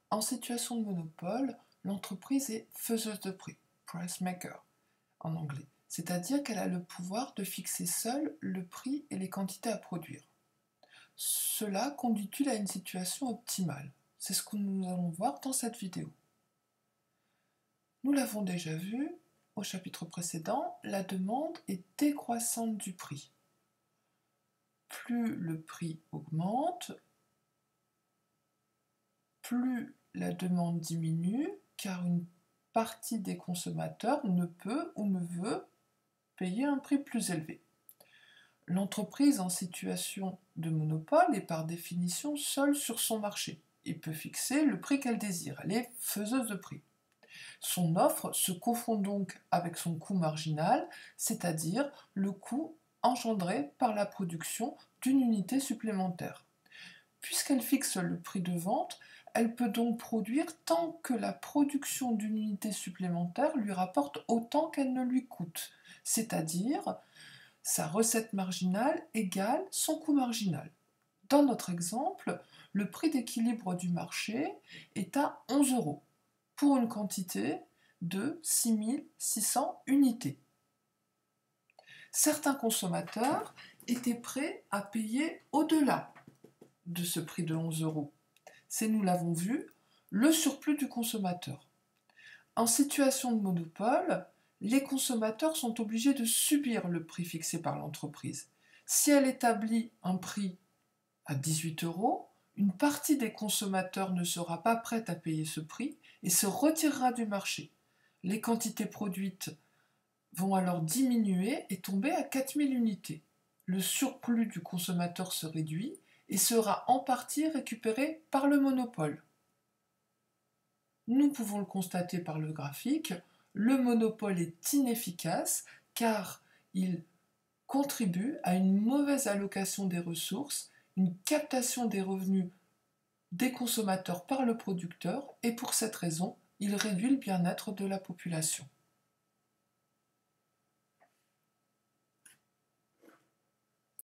En situation de monopole, l'entreprise est faiseuse de prix, price maker en anglais, c'est-à-dire qu'elle a le pouvoir de fixer seule le prix et les quantités à produire. Cela conduit-il à une situation optimale? C'est ce que nous allons voir dans cette vidéo. Nous l'avons déjà vu au chapitre précédent, la demande est décroissante du prix. Plus le prix augmente, plus la demande diminue, car une partie des consommateurs ne peut ou ne veut payer un prix plus élevé. L'entreprise en situation de monopole est par définition seule sur son marché et peut fixer le prix qu'elle désire. Elle est faiseuse de prix. Son offre se confond donc avec son coût marginal, c'est-à-dire le coût engendré par la production d'une unité supplémentaire. Puisqu'elle fixe le prix de vente, elle peut donc produire tant que la production d'une unité supplémentaire lui rapporte autant qu'elle ne lui coûte, c'est-à-dire sa recette marginale égale son coût marginal. Dans notre exemple, le prix d'équilibre du marché est à 11 € pour une quantité de 6600 unités. Certains consommateurs étaient prêts à payer au-delà de ce prix de 11 €. C'est, nous l'avons vu, le surplus du consommateur. En situation de monopole, les consommateurs sont obligés de subir le prix fixé par l'entreprise. Si elle établit un prix à 18 €, une partie des consommateurs ne sera pas prête à payer ce prix et se retirera du marché. Les quantités produites vont alors diminuer et tomber à 4000 unités. Le surplus du consommateur se réduit et sera en partie récupéré par le monopole. Nous pouvons le constater par le graphique, le monopole est inefficace car il contribue à une mauvaise allocation des ressources, une captation des revenus des consommateurs par le producteur et pour cette raison, il réduit le bien-être de la population.